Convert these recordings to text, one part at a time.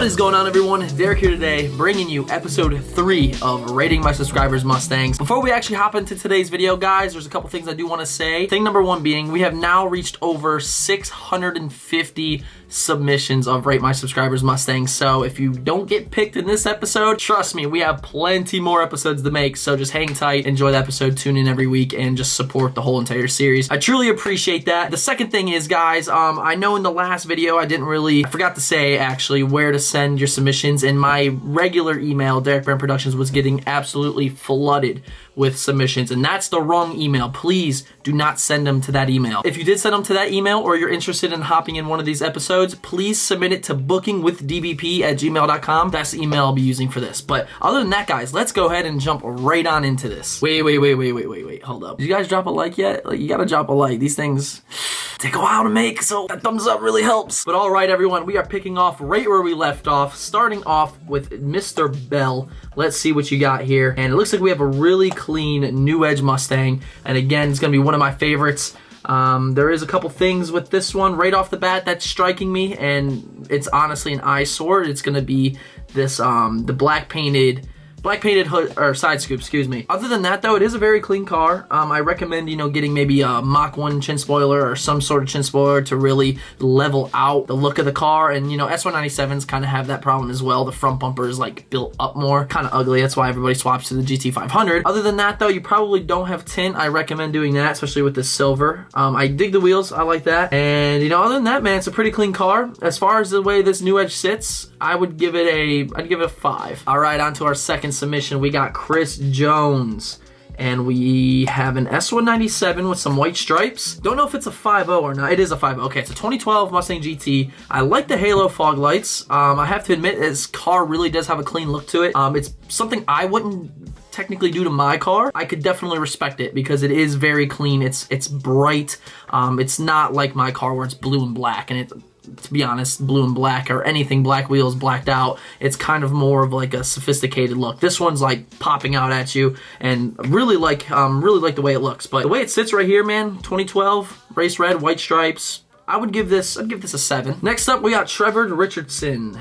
What is going on, everyone? Derek here today, bringing you episode 3 of Rating My Subscribers Mustangs. Before we actually hop into today's video, guys, there's a couple things I do want to say. Thing number one being, we have now reached over 650 submissions of Rate My Subscribers Mustangs. So if you don't get picked in this episode, trust me, we have plenty more episodes to make. So just hang tight, enjoy the episode, tune in every week, and just support the whole entire series. I truly appreciate that. The second thing is, guys, I know in the last video I forgot to say actually where to send your submissions, and my regular email, Derek Brand Productions, was getting absolutely flooded with submissions, and that's the wrong email. Please do not send them to that email. If you did send them to that email, or you're interested in hopping in one of these episodes, please submit it to bookingwithdbp@gmail.com. That's the email I'll be using for this. But other than that, guys, let's go ahead and jump right on into this. Wait, hold up. Did you guys drop a like yet? Like, you gotta drop a like. These things take a while to make, so that thumbs up really helps. But all right, everyone, we are picking off right where we left off, starting off with Mr. Bell. Let's see what you got here. And it looks like we have a really clean New Edge Mustang. And again, it's gonna be one of my favorites. There is a couple things with this one right off the bat that's striking me, and it's honestly an eyesore. It's gonna be this, the black painted hood, or side scoop, excuse me. Other than that, though, it is a very clean car. I recommend, getting maybe a Mach 1 chin spoiler or some sort of chin spoiler to really level out the look of the car. And, S197s kind of have that problem as well. The front bumper is like built up more, kind of ugly. That's why everybody swaps to the GT500. Other than that, though, you probably don't have tint. I recommend doing that, especially with this silver. I dig the wheels. I like that. And, other than that, man, it's a pretty clean car. As far as the way this New Edge sits, I'd give it a 5. All right, on to our second submission. We got Chris Jones, and we have an S197 with some white stripes. Don't know if it's a 5.0 or not. It is a 5.0. Okay, it's a 2012 Mustang GT. I like the halo fog lights. I have to admit, this car really does have a clean look to it. It's something I wouldn't technically do to my car. I could definitely respect it because it is very clean. It's bright. It's not like my car where it's blue and black, and to be honest, blue and black or anything black wheels blacked out, it's kind of more of like a sophisticated look. This one's like popping out at you, and really like the way it looks. But the way it sits right here, man, 2012 race red, white stripes. I'd give this a 7. Next up, we got Trevor Richardson.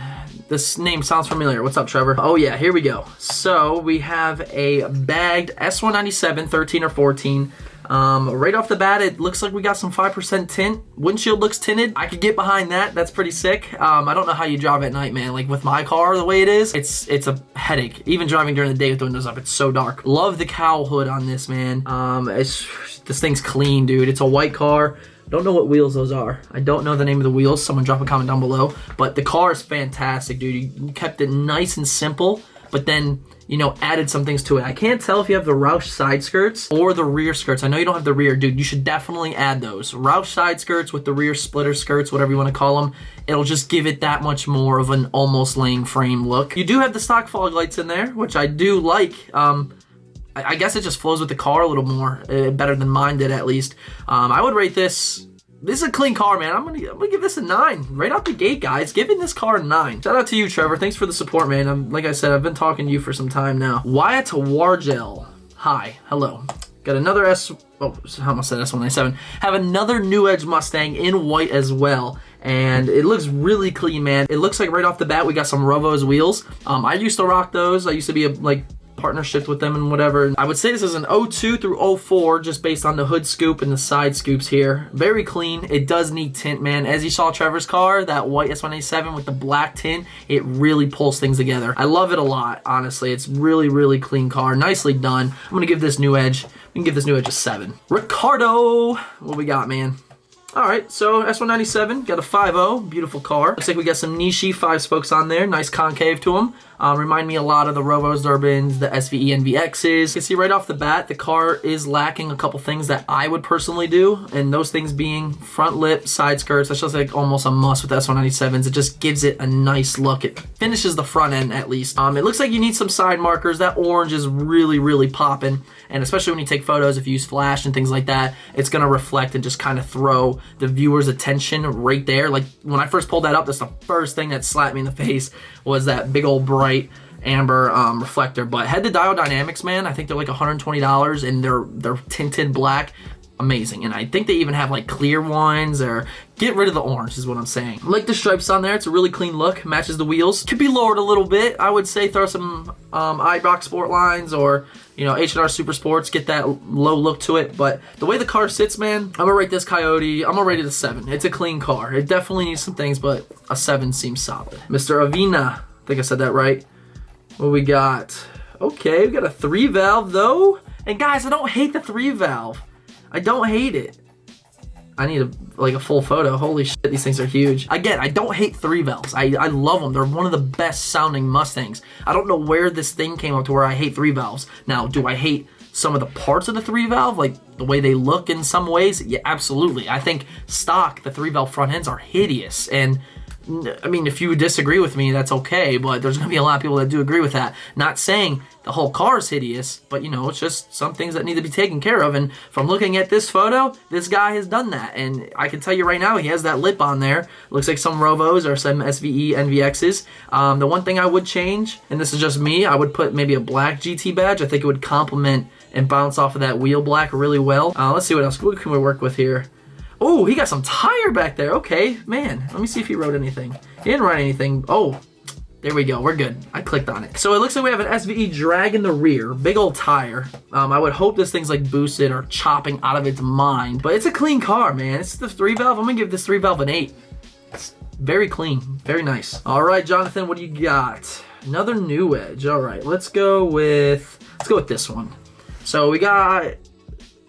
This name sounds familiar. What's up, Trevor? Oh yeah, here we go. So we have a bagged S197 13 or 14. Right off the bat, it looks like we got some 5% tint. Windshield looks tinted. I could get behind that. That's pretty sick. I don't know how you drive at night, man. Like with my car, the way it is, it's a headache. Even driving during the day with the windows up, it's so dark. Love the cowl hood on this, man. This thing's clean, dude. It's a white car. Don't know what wheels those are. I don't know the name of the wheels. Someone drop a comment down below. But the car is fantastic, dude. You kept it nice and simple, but then added some things to it. I can't tell if you have the Roush side skirts or the rear skirts. I know you don't have the rear, dude. You should definitely add those. Roush side skirts with the rear splitter skirts, whatever you want to call them. It'll just give it that much more of an almost laying frame look. You do have the stock fog lights in there, which I do like. I guess it just flows with the car a little more, better than mine did at least. I would rate this. This is a clean car, man. I'm gonna give this a 9 right out the gate, guys. Giving this car a 9. Shout out to you, Trevor. Thanks for the support, man. Like I said, I've been talking to you for some time now. Wyatt Wargel. Hi, hello. Got another I almost said S197. Have another New Edge Mustang in white as well. And it looks really clean, man. It looks like right off the bat we got some Rovos wheels. I used to rock those. I used to be partnership with them and whatever. I would say this is an 02 through 04 just based on the hood scoop and the side scoops here. Very clean. It does need tint, man. As you saw Trevor's car, that white S197 with the black tint, it really pulls things together. I love it a lot, honestly. It's really clean car. Nicely done. I'm gonna give this New Edge, we can give this New Edge a 7. Ricardo, what we got, man? All right, so S197, got a 5.0, beautiful car. Looks like we got some Nishi 5 spokes on there, nice concave to them. Remind me a lot of the Rovos, Durbins, the SVE NVXs. You can see right off the bat, the car is lacking a couple things that I would personally do, and those things being front lip, side skirts. That's just like almost a must with S197s. It just gives it a nice look. It finishes the front end at least. It looks like you need some side markers. That orange is really popping, and especially when you take photos, if you use flash and things like that, it's gonna reflect and just kind of throw the viewer's attention right there. Like when I first pulled that up, that's the first thing that slapped me in the face was that big old bright amber reflector. But head to dial dynamics, man, I think they're like $120, and they're tinted black. amazing. And I think they even have like clear ones, or get rid of the orange is what I'm saying. I like the stripes on there. It's a really clean look, matches the wheels. Could be lowered a little bit. I would say throw some iMAC sport lines, or you know, H&R Super Sports, get that low look to it. But the way the car sits, man, I'm gonna rate this Coyote, I'm gonna rate it a 7. It's a clean car. It definitely needs some things, but a 7 seems solid. Mr. Avina, I think I said that right. What we got? Okay, we got a 3-valve though. And guys, I don't hate the 3-valve. I don't hate it. I need a full photo. Holy shit, these things are huge. Again, I don't hate 3-valves. I love them. They're one of the best sounding Mustangs. I don't know where this thing came up to where I hate 3-valves. Now, do I hate some of the parts of the 3-valve, like the way they look in some ways? Yeah, absolutely. I think stock, the 3-valve front ends are hideous. And I mean, if you disagree with me, that's okay, but there's gonna be a lot of people that do agree with that. Not saying the whole car is hideous, but you know, it's just some things that need to be taken care of. And from looking at this photo, this guy has done that. And I can tell you right now, he has that lip on there. Looks like some Rovos or some SVE NVXs. The one thing I would change, and this is just me, I would put maybe a black GT badge. I think it would complement and bounce off of that wheel black really well. Let's see what else. What can we work with here? Oh, he got some tire back there. Okay, man. Let me see if he wrote anything. He didn't write anything. Oh, there we go. We're good. I clicked on it. So it looks like we have an SVE drag in the rear. Big old tire. I would hope this thing's like boosted or chopping out of its mind. But it's a clean car, man. It's the 3-valve. I'm going to give this 3-valve an 8. It's very clean. Very nice. All right, Jonathan, what do you got? Another new edge. All right, let's go with this one. So we got,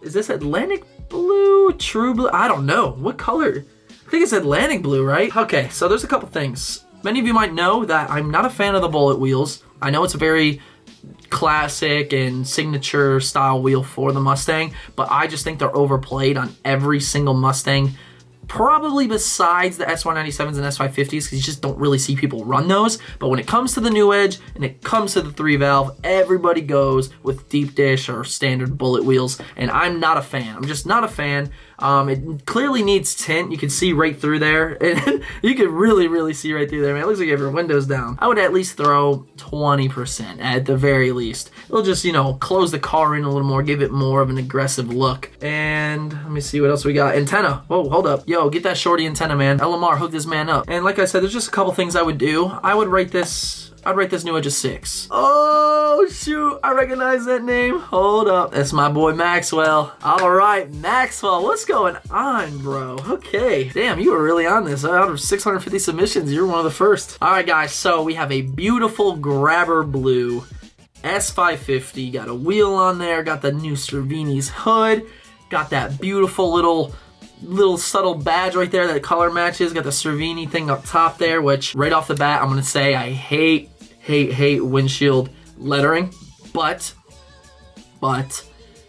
is this Atlantic blue, true blue? I don't know. What color? I think it's Atlantic blue, right? Okay, so there's a couple things. Many of you might know that I'm not a fan of the bullet wheels. I know it's a very classic and signature style wheel for the Mustang, but I just think they're overplayed on every single Mustang. Probably besides the S197s and S550s, because you just don't really see people run those. But when it comes to the new edge and it comes to the 3-valve, everybody goes with deep dish or standard bullet wheels, and I'm not a fan. I'm just not a fan. It clearly needs tint. You can see right through there. And you can really see right through there, man. It looks like you have your windows down. I would at least throw 20% at the very least. It'll just, you know, close the car in a little more, give it more of an aggressive look. And let me see what else we got. Antenna. Whoa, hold up. Yo, get that shorty antenna, man. LMR, hook this man up. And like I said, there's just a couple things I would do. I'd rate this new edge a 6. Oh, shoot. I recognize that name. Hold up. That's my boy Maxwell. All right, Maxwell. What's going on, bro? Okay. Damn, you were really on this. Out of 650 submissions, you're one of the first. All right, guys. So we have a beautiful grabber blue S550. Got a wheel on there. Got the new Cervini's hood. Got that beautiful little subtle badge right there that color matches. Got the Cervini thing up top there, which right off the bat, I'm going to say I hate windshield lettering, but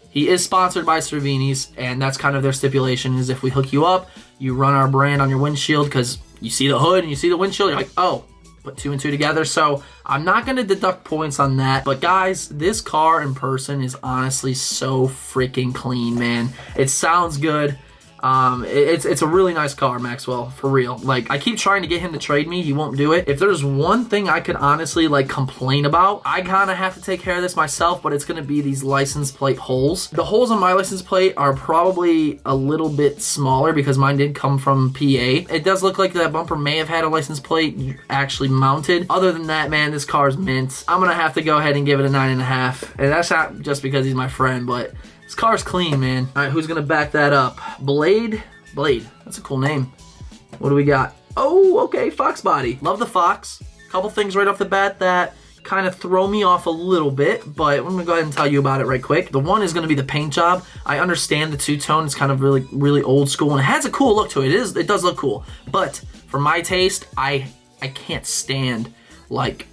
he is sponsored by Cervini's, and that's kind of their stipulation, is if we hook you up, you run our brand on your windshield, because you see the hood and you see the windshield, you're like, oh, put 2 and 2 together. So I'm not going to deduct points on that, but guys, this car in person is honestly so freaking clean, man. It sounds good. It's a really nice car, Maxwell, for real. Like, I keep trying to get him to trade me. He won't do it. If there's one thing I could honestly, like, complain about, I kind of have to take care of this myself, but it's going to be these license plate holes. The holes on my license plate are probably a little bit smaller because mine did come from PA. It does look like that bumper may have had a license plate actually mounted. Other than that, man, this car's mint. I'm going to have to go ahead and give it a 9.5. And that's not just because he's my friend, but this car's clean, man. All right, who's gonna back that up? Blade? That's a cool name. What do we got? Oh, okay, Fox body. Love the Fox. Couple things right off the bat that kind of throw me off a little bit, but I'm gonna go ahead and tell you about it right quick. The one is gonna be the paint job. I understand the two-tone is kind of really old school, and it has a cool look to it. It does look cool, but for my taste, I can't stand, like,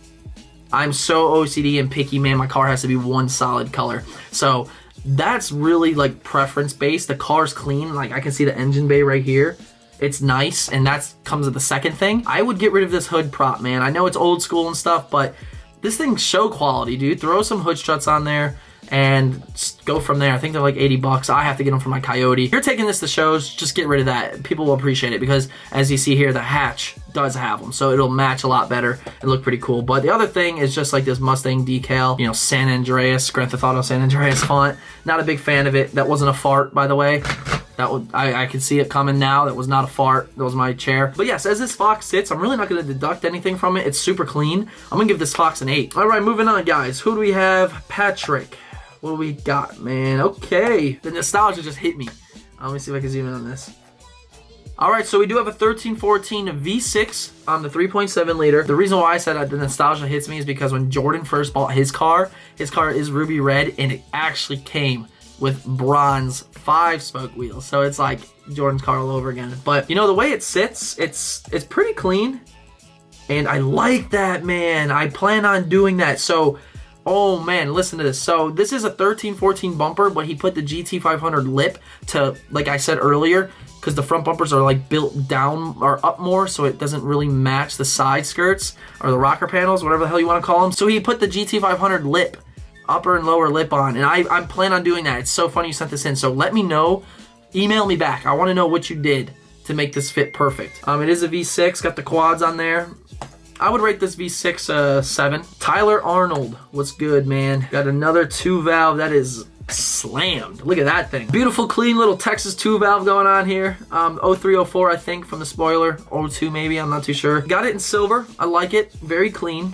I'm so OCD and picky, man. My car has to be one solid color. So that's really like preference based. The car's clean. Like, I can see the engine bay right here. It's nice, and that comes with the second thing. I would get rid of this hood prop, man. I know it's old school and stuff, but this thing's show quality, dude. Throw some hood struts on there. and just go from there. I think they're like 80 bucks. I have to get them for my Coyote. If you're taking this to shows, just get rid of that. People will appreciate it because as you see here, the hatch does have them, so it'll match a lot better and look pretty cool. But the other thing is just like this Mustang decal, you know, San Andreas, Grand Theft Auto San Andreas font. Not a big fan of it. That wasn't a fart, by the way. That would, I can see it coming now. That was not a fart. That was my chair. But yes, as this Fox sits, I'm really not going to deduct anything from it. It's super clean. I'm going to give this Fox an 8. All right, moving on, guys. Who do we have? Patrick. What do we got, man? Okay. The nostalgia just hit me. Let me see if I can zoom in on this. All right, so we do have a 1314 V6 on the 3.7 liter. The reason why I said that the nostalgia hits me is because when Jordan first bought his car is ruby red, and it actually came with bronze 5-spoke wheels. So it's like Jordan's car all over again. But, you know, the way it sits, it's pretty clean. And I like that, man. I plan on doing that. So, oh, man, listen to this. So this is a 1314 bumper, but he put the GT500 lip to, like I said earlier, because the front bumpers are like built down or up more, so it doesn't really match the side skirts or the rocker panels, whatever the hell you want to call them. So he put the GT500 lip, upper and lower lip on, and I'm planning on doing that. It's so funny you sent this in, so let me know. Email me back. I want to know what you did to make this fit perfect. It is a V6, got the quads on there. I would rate this V6 7. Tyler Arnold, what's good, man? Got another 2-valve that is slammed. Look at that thing. Beautiful, clean little Texas 2-valve going on here. 0304, I think, from the spoiler. 02 maybe, I'm not too sure. Got it in silver. I like it. Very clean.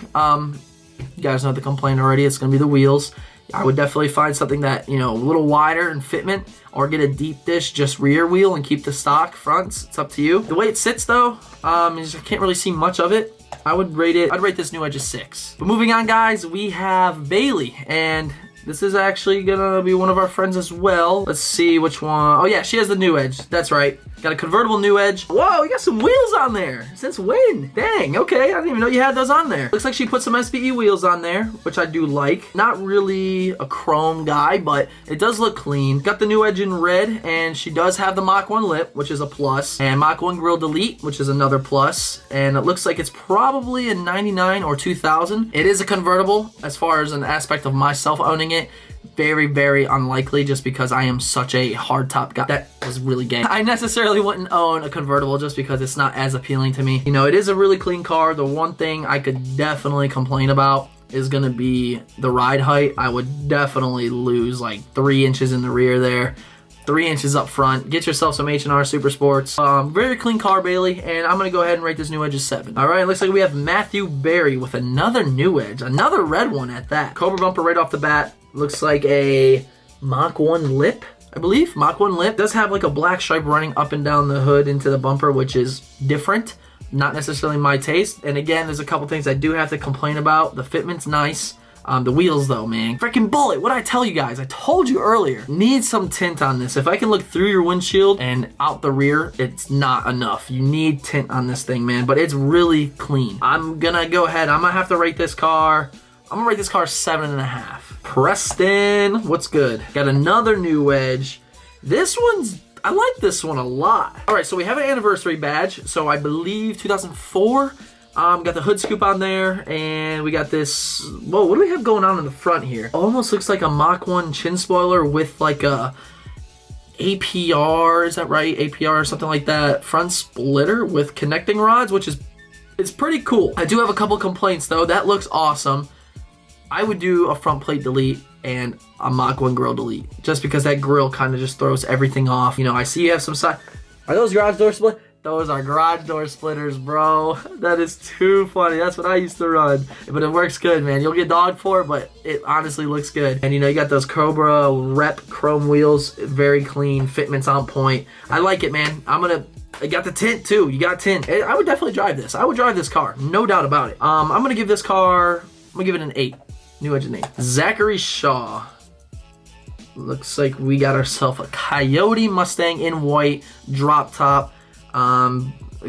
You guys know the complaint already. It's going to be the wheels. I would definitely find something that, you know, a little wider in fitment, or get a deep dish just rear wheel and keep the stock fronts. It's up to you. The way it sits though, I can't really see much of it. I'd rate this new edge a 6. But moving on, guys, we have Bailey, and this is actually gonna be one of our friends as well. Let's see which one. Oh yeah, she has the new edge. That's right. Got a convertible new edge. Whoa, we got some wheels on there. Since when? Dang, okay. I didn't even know you had those on there. Looks like she put some SPE wheels on there, which I do like. Not really a chrome guy, but it does look clean. Got the new edge in red, and she does have the Mach 1 lip, which is a plus, and Mach 1 grill delete, which is another plus. And it looks like it's probably a 99 or 2000. It is a convertible. As far as an aspect of myself owning it, very, very unlikely, just because I am such a hardtop guy. That was really gay. I necessarily wouldn't own a convertible just because it's not as appealing to me. You know, it is a really clean car. The one thing I could definitely complain about is gonna be the ride height. I would definitely lose like 3 inches in the rear there, 3 inches up front. Get yourself some H&R Super Sports. Very clean car, Bailey, and I'm gonna go ahead and rate this new edge a 7. All right, looks like we have Matthew Berry with another new edge, another red one at that. Cobra bumper right off the bat. Looks like a Mach 1 lip, I believe. Mach 1 lip. Does have like a black stripe running up and down the hood into the bumper, which is different. Not necessarily my taste. And again, there's a couple things I do have to complain about. The fitment's nice. The wheels though, man. Freaking bullet. What'd I tell you guys? I told you earlier. Need some tint on this. If I can look through your windshield and out the rear, it's not enough. You need tint on this thing, man. But it's really clean. I'm gonna go ahead. I'm gonna have to rate this car. I'm gonna rate this car 7.5. Preston, what's good? Got another new edge. This one's, I like this one a lot. All right, so we have an anniversary badge. So I believe 2004. Got the hood scoop on there, and we got this, whoa, what do we have going on in the front here? Almost looks like a Mach 1 chin spoiler with like a APR, is that right? APR or something like that. Front splitter with connecting rods, which is, it's pretty cool. I do have a couple complaints though. That looks awesome. I would do a front plate delete and a Mach 1 grill delete, just because that grill kind of just throws everything off. You know, I see you have some side. Are those garage door split? Those are garage door splitters, bro. That is too funny. That's what I used to run. But it works good, man. You'll get dogged for it, but it honestly looks good. And you know, you got those Cobra rep chrome wheels. Very clean. Fitment's on point. I like it, man. I got the tint too. You got tint. I would definitely drive this. I would drive this car. No doubt about it. I'm going to give this car, I'm going to give it an 8. New edge and 8. Zachary Shaw. Looks like we got ourselves a Coyote Mustang in white, drop top.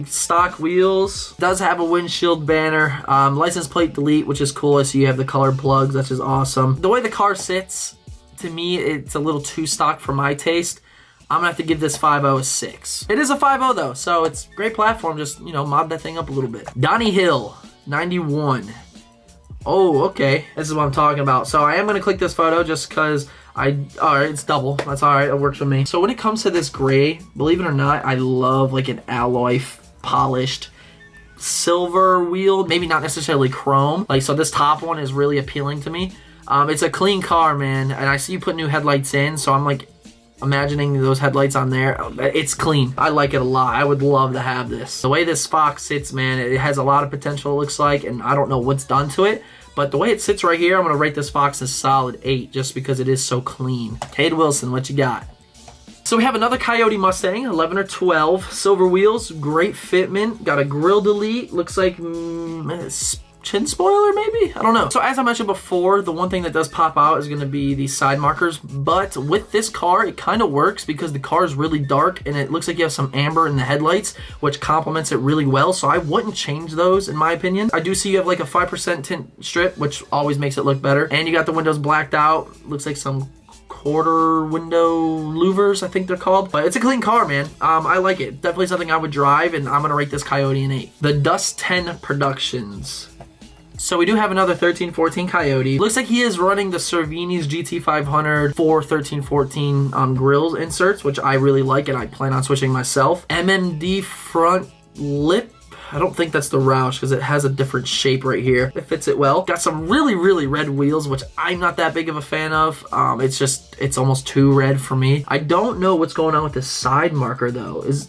Stock wheels. Does have a windshield banner. License plate delete, which is cool. I see you have the colored plugs. That's just awesome. The way the car sits, to me, it's a little too stock for my taste. I'm gonna have to give this 5.0 a 6. It is a 5.0 though, so it's great platform. Just, you know, mod that thing up a little bit. Donnie Hill, 91. Oh, okay. This is what I'm talking about. So I am going to click this photo just because alright, it's double. That's alright. It works for me. So when it comes to this gray, believe it or not, I love like an alloy polished silver wheel. Maybe not necessarily chrome. Like, so this top one is really appealing to me. It's a clean car, man. And I see you put new headlights in. So I'm like imagining those headlights on there. It's clean. I like it a lot. I would love to have this. The way this Fox sits, man, it has a lot of potential, it looks like, and I don't know what's done to it, but the way it sits right here, I'm gonna rate this Fox a solid 8 just because it is so clean. Cade Wilson, what you got? So we have another Coyote Mustang, 11 or 12, silver wheels, great fitment, got a grill delete, looks like chin spoiler maybe? I don't know. So as I mentioned before, the one thing that does pop out is going to be these side markers, but with this car, it kind of works because the car is really dark and it looks like you have some amber in the headlights, which complements it really well. So I wouldn't change those in my opinion. I do see you have like a 5% tint strip, which always makes it look better. And you got the windows blacked out. Looks like some quarter window louvers, I think they're called. But it's a clean car, man. I like it. Definitely something I would drive, and I'm going to rate this Coyote an 8. The Dust 10 Productions. So we do have another 1314 Coyote. Looks like he is running the Cervini's GT500 for 1314 grills inserts, which I really like and I plan on switching myself. MMD front lip. I don't think that's the Roush because it has a different shape right here. It fits it well. Got some really, really red wheels, which I'm not that big of a fan of. It's almost too red for me. I don't know what's going on with the side marker though. Is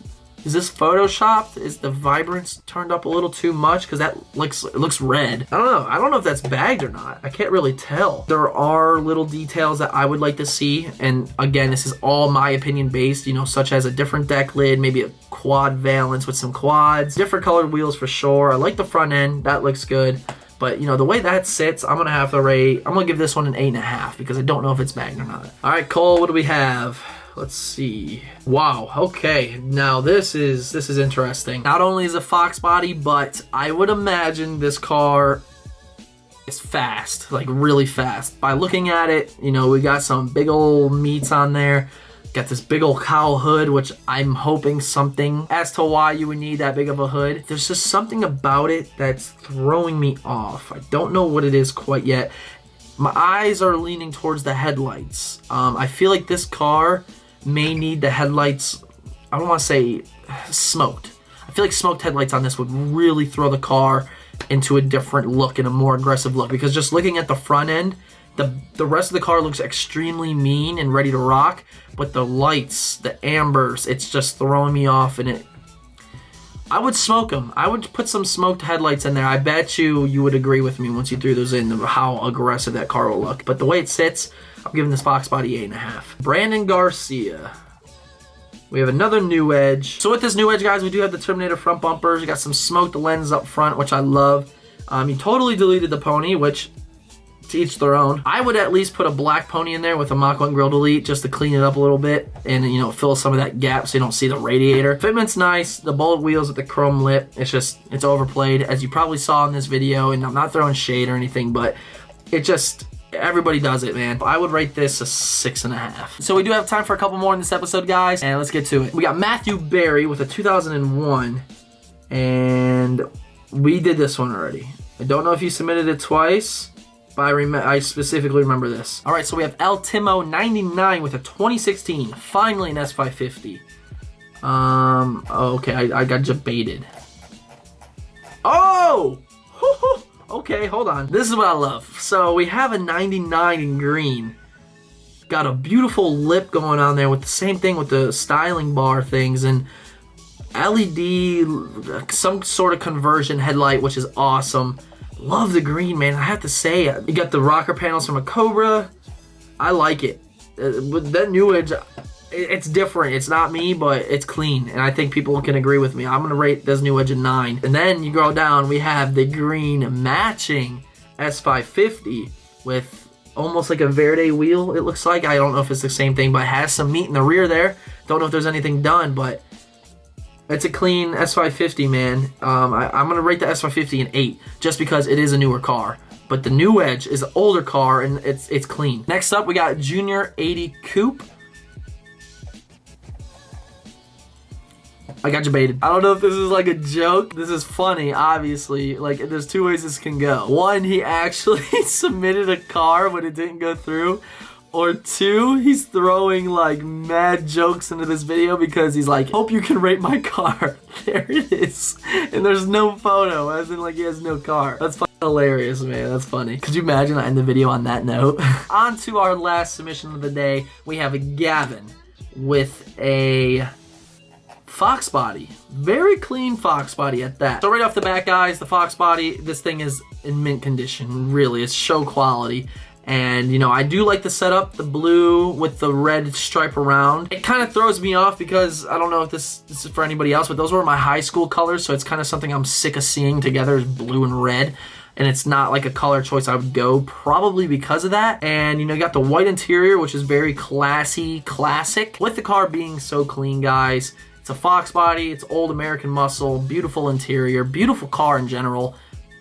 this photoshopped? Is the vibrance turned up a little too much? Because it looks red. I don't know. I don't know if that's bagged or not. I can't really tell. There are little details that I would like to see. And again, this is all my opinion based, you know, such as a different deck lid, maybe a quad valence with some quads, different colored wheels for sure. I like the front end. That looks good. But, you know, the way that sits, I'm going to have to rate, I'm going to give this one an 8.5 because I don't know if it's bagged or not. All right, Cole, what do we have? Let's see. Wow, okay. Now this is interesting. Not only is it Fox body, but I would imagine this car is fast, like really fast. By looking at it, you know, we got some big old meats on there. Got this big old cowl hood, which I'm hoping something as to why you would need that big of a hood. There's just something about it that's throwing me off. I don't know what it is quite yet. My eyes are leaning towards the headlights. I feel like this car may need the headlights, I don't want to say smoked. I feel like smoked headlights on this would really throw the car into a different look and a more aggressive look, because just looking at the front end, the rest of the car looks extremely mean and ready to rock, but the lights, the ambers, it's just throwing me off. And I would smoke them. I would put some smoked headlights in there. I bet you would agree with me once you threw those in, how aggressive that car will look. But the way it sits, I'm giving this Fox body 8.5. Brandon Garcia. We have another new edge. So with this new edge, guys, we do have the Terminator front bumpers. We got some smoked lens up front, which I love. He totally deleted the pony, which to each their own. I would at least put a black pony in there with a Mach 1 grill delete just to clean it up a little bit and, you know, fill some of that gap so you don't see the radiator. Fitment's nice. The bullet wheels with the chrome lip, it's overplayed, as you probably saw in this video, and I'm not throwing shade or anything, but it just, everybody does it, man. I would rate this a 6.5. So we do have time for a couple more in this episode, guys, and let's get to it. We got Matthew Berry with a 2001, and we did this one already. I don't know if you submitted it twice, but I specifically remember this. All right, so we have El Timo 99 with a 2016, finally an S550. Okay, I got debated. Oh! Okay, hold on. This is what I love. So we have a 99 in green. Got a beautiful lip going on there with the same thing with the styling bar things and LED, some sort of conversion headlight, which is awesome. Love the green, man. I have to say, you got the rocker panels from a Cobra. I like it. With that new edge, it's different. It's not me, but it's clean, and I think people can agree with me. I'm gonna rate this new edge a 9. And then you go down, we have the green matching S550 with almost like a Verde wheel, it looks like. I don't know if it's the same thing, but it has some meat in the rear there. Don't know if there's anything done, but it's a clean S550, man. I'm gonna rate the S550 an 8 just because it is a newer car. But the new edge is an older car and it's clean. Next up, we got Junior 80 Coupe. I got you baited. I don't know if this is like a joke. This is funny, obviously. Like, there's two ways this can go. One, he actually submitted a car, but it didn't go through. Or two, he's throwing like mad jokes into this video because he's like, hope you can rate my car. There it is. And there's no photo, as in like he has no car. That's fucking hilarious, man. That's funny. Could you imagine I end the video on that note? On to our last submission of the day. We have a Gavin with a Fox body. Very clean Fox body at that. So right off the bat, guys, the Fox body, this thing is in mint condition. Really, it's show quality. And, you know, I do like the setup, the blue with the red stripe around. It kind of throws me off because I don't know if this is for anybody else, but those were my high school colors, so it's kind of something I'm sick of seeing together, is blue and red. And it's not like a color choice I would go, probably because of that. And, you know, you got the white interior, which is very classy, classic. With the car being so clean, guys. It's a Fox body, it's old American muscle, beautiful interior, beautiful car in general.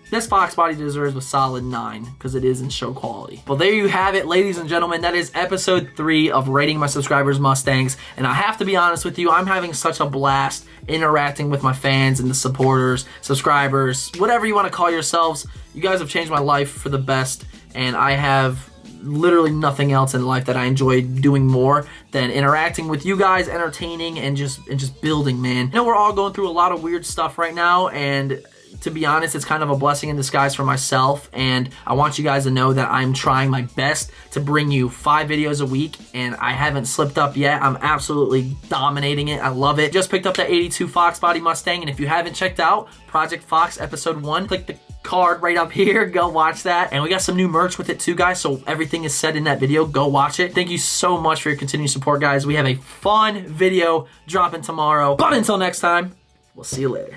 This Fox body deserves a solid 9 because it is in show quality. Well, there you have it, ladies and gentlemen. That is episode 3 of rating my subscribers' Mustangs. And I have to be honest with you, I'm having such a blast interacting with my fans and the supporters, subscribers, whatever you want to call yourselves. You guys have changed my life for the best, and I have literally nothing else in life that I enjoy doing more than interacting with you guys, entertaining, and just building, man. I know we're all going through a lot of weird stuff right now, and to be honest, it's kind of a blessing in disguise for myself, and I want you guys to know that I'm trying my best to bring you 5 videos a week, and I haven't slipped up yet. I'm absolutely dominating it. I love it. Just picked up the 82 Fox body Mustang, and if you haven't checked out Project Fox episode 1, click the card right up here. Go watch that. And we got some new merch with it too, guys, so everything is said in that video. Go watch it. Thank you so much for your continued support, guys. We have a fun video dropping tomorrow. But until next time, we'll see you later.